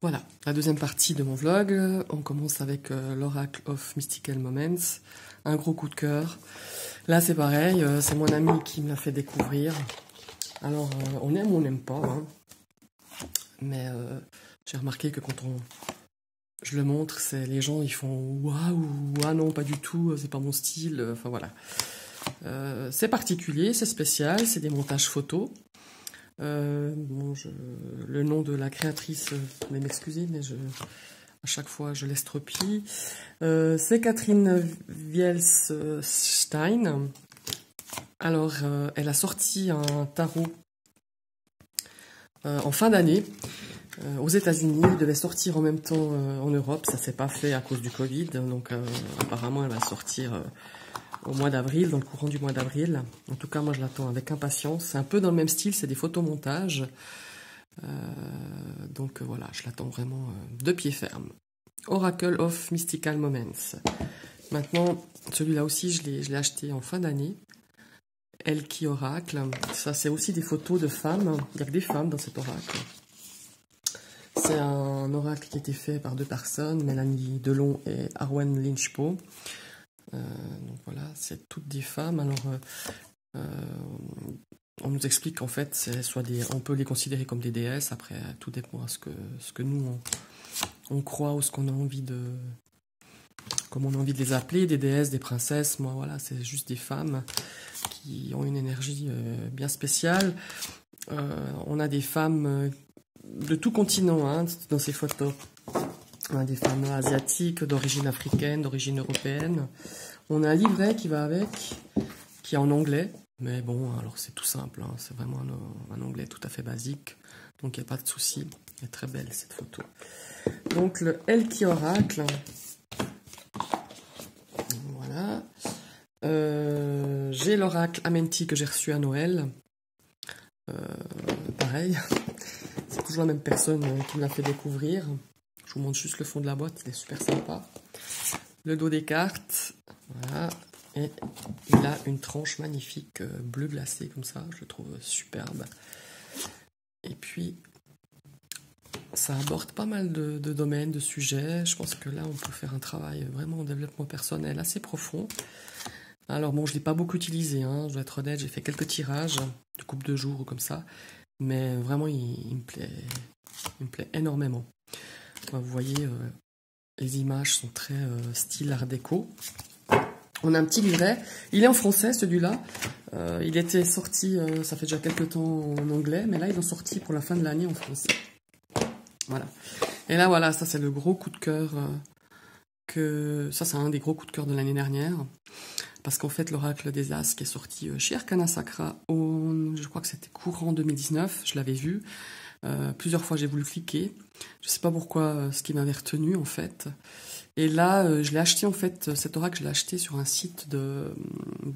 Voilà, la deuxième partie de mon vlog. On commence avec l'Oracle of Mystical Moments. Un gros coup de cœur. Là, c'est pareil, c'est mon ami qui me l'a fait découvrir. Alors, on aime ou on n'aime pas. Hein. Mais j'ai remarqué que quand je le montre, les gens ils font waouh, ah non, pas du tout, c'est pas mon style. Enfin voilà. C'est particulier, c'est spécial, c'est des montages photos. Bon, le nom de la créatrice, mais m'excuser, mais à chaque fois je l'estropie. C'est Catherine Wielsstein. Alors, elle a sorti un tarot en fin d'année aux États-Unis. Il devait sortir en même temps en Europe. Ça s'est pas fait à cause du Covid. Donc, apparemment, elle va sortir au mois d'avril, dans le courant du mois d'avril. En tout cas, moi, je l'attends avec impatience. C'est un peu dans le même style, c'est des photomontages. Donc, voilà, je l'attends vraiment de pied ferme. Oracle of Mystical Moments. Maintenant, celui-là aussi, je l'ai acheté en fin d'année. Elki Oracle. Ça, c'est aussi des photos de femmes. Il n'y a que des femmes dans cet oracle. C'est un oracle qui a été fait par deux personnes, Mélanie Delon et Arwen Lynchpo. Donc voilà, c'est toutes des femmes. Alors, on nous explique qu'en fait, on peut les considérer comme des déesses. Après, tout dépend à ce que nous, on croit ou ce qu'on a envie comme on a envie de les appeler, des déesses, des princesses. Moi, voilà, c'est juste des femmes qui ont une énergie bien spéciale. On a des femmes de tout continent hein, dans ces photos. On a des femmes asiatiques, d'origine africaine, d'origine européenne. On a un livret qui va avec, qui est en anglais. Mais bon, alors c'est tout simple, hein, c'est vraiment un anglais tout à fait basique. Donc il n'y a pas de souci. Elle est très belle cette photo. Donc le Elki Oracle. Voilà. J'ai l'oracle Amenti que j'ai reçu à Noël. Pareil. C'est toujours la même personne qui me l'a fait découvrir. Je vous montre juste le fond de la boîte, il est super sympa. Le dos des cartes, voilà. Et il a une tranche magnifique bleu glacé comme ça, je le trouve superbe. Et puis, ça aborde pas mal de domaines, de sujets. Je pense que là, on peut faire un travail vraiment en développement personnel assez profond. Alors bon, je ne l'ai pas beaucoup utilisé, hein, je dois être honnête, j'ai fait quelques tirages de coupe de jours ou comme ça. Mais vraiment, il me plaît énormément. Vous voyez, les images sont très style art déco. On a un petit livret. Il est en français, celui-là. Il était sorti, ça fait déjà quelques temps en anglais, mais là, ils l'ont sorti pour la fin de l'année en français. Voilà. Et là, voilà, ça, c'est le gros coup de cœur. Ça, c'est un des gros coups de cœur de l'année dernière. Parce qu'en fait, l'Oracle des As qui est sorti chez Arcana Sacra, je crois que c'était courant 2019, je l'avais vu. Plusieurs fois, j'ai voulu cliquer. Je ne sais pas pourquoi, ce qui m'avait retenu, en fait. Et là, je l'ai acheté, en fait, cet oracle, je l'ai acheté sur un site de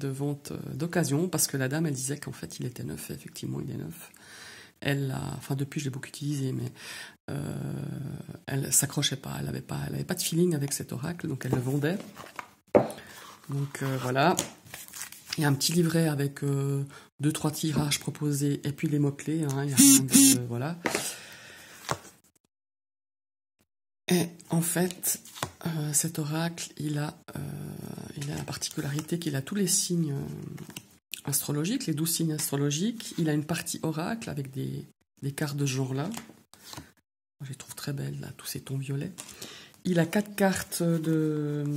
vente d'occasion, parce que la dame, elle disait qu'en fait, il était neuf. Effectivement, il est neuf. Enfin, depuis, je l'ai beaucoup utilisé, mais elle s'accrochait pas. Elle avait pas de feeling avec cet oracle, donc elle le vendait. Donc, voilà. Il y a un petit livret avec 2-3 tirages proposés et puis les mots-clés. Hein, il y a rien de, voilà. Et en fait, cet oracle, il a la particularité qu'il a tous les signes astrologiques, les 12 signes astrologiques. Il a une partie oracle avec des cartes de ce genre-là. Je les trouve très belles, là, tous ces tons violets. Il a 4 cartes de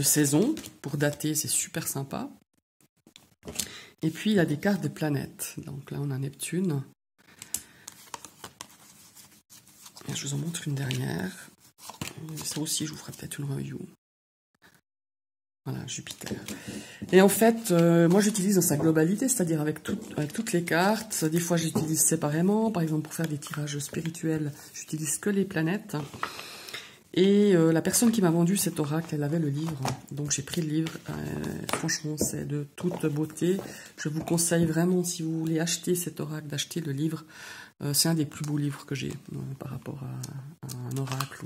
saison pour dater, c'est super sympa. Et puis il y a des cartes des planètes. Donc là on a Neptune. Et je vous en montre une dernière. Ça aussi je vous ferai peut-être une review. Voilà, Jupiter. Et en fait, moi j'utilise dans sa globalité, c'est-à-dire avec toutes les cartes. Des fois j'utilise séparément. Par exemple pour faire des tirages spirituels, j'utilise que les planètes. Et la personne qui m'a vendu cet oracle, elle avait le livre. Donc j'ai pris le livre. Franchement, c'est de toute beauté. Je vous conseille vraiment, si vous voulez acheter cet oracle, d'acheter le livre. C'est un des plus beaux livres que j'ai par rapport à un oracle.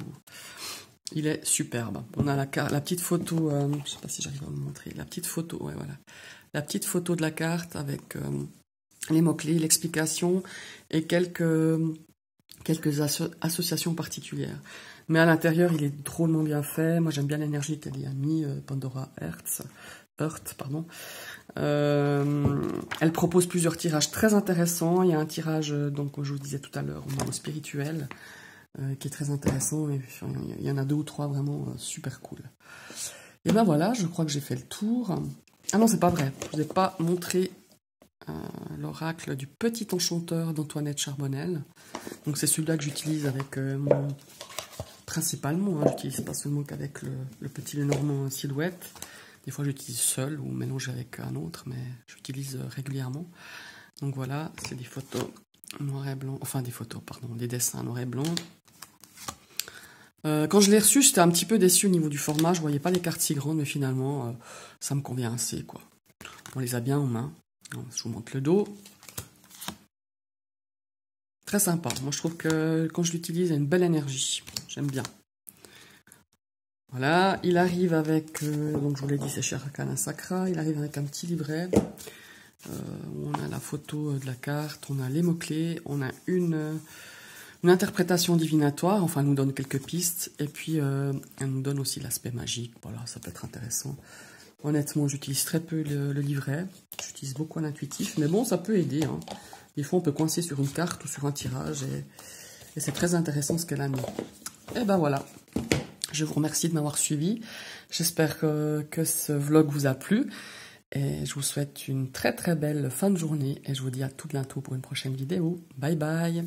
Il est superbe. On a la petite photo, je ne sais pas si j'arrive à vous montrer. La petite photo, ouais, voilà. La petite photo de la carte avec les mots-clés, l'explication et quelques quelques associations particulières. Mais à l'intérieur, il est drôlement bien fait. Moi, j'aime bien l'énergie qu'elle y a mis, Pandora Hearth, pardon. Elle propose plusieurs tirages très intéressants. Il y a un tirage, donc, comme je vous disais tout à l'heure, au niveau spirituel, qui est très intéressant. Et il y en a 2 ou 3 vraiment super cool. Et ben voilà, je crois que j'ai fait le tour. Ah non, c'est pas vrai. Je vous ai pas montré l'oracle du petit enchanteur d'Antoinette Charbonnel. Donc c'est celui-là que j'utilise avec principalement. Hein, j'utilise pas seulement qu'avec le petit Lenormand silhouette. Des fois j'utilise seul ou mélangé avec un autre, mais j'utilise régulièrement. Donc voilà, c'est des photos noir et blanc, enfin des photos, pardon, des dessins noir et blanc. Quand je l'ai reçu, j'étais un petit peu déçu au niveau du format. Je voyais pas les cartes si grandes, mais finalement, ça me convient assez, quoi. On les a bien en main. Donc, je vous montre le dos. Très sympa. Moi, je trouve que quand je l'utilise, il y a une belle énergie. J'aime bien. Voilà, il arrive avec, donc je vous l'ai dit, c'est chez Arcana Sacra. Il arrive avec un petit livret. On a la photo de la carte, on a les mots-clés, on a une interprétation divinatoire, enfin elle nous donne quelques pistes, et puis elle nous donne aussi l'aspect magique, voilà, ça peut être intéressant. Honnêtement, j'utilise très peu le livret, j'utilise beaucoup l'intuitif, mais bon, ça peut aider. Hein. Des fois, on peut coincer sur une carte ou sur un tirage, et c'est très intéressant ce qu'elle a mis. Et ben voilà, je vous remercie de m'avoir suivi, j'espère que ce vlog vous a plu, et je vous souhaite une très très belle fin de journée, et je vous dis à tout bientôt pour une prochaine vidéo. Bye bye.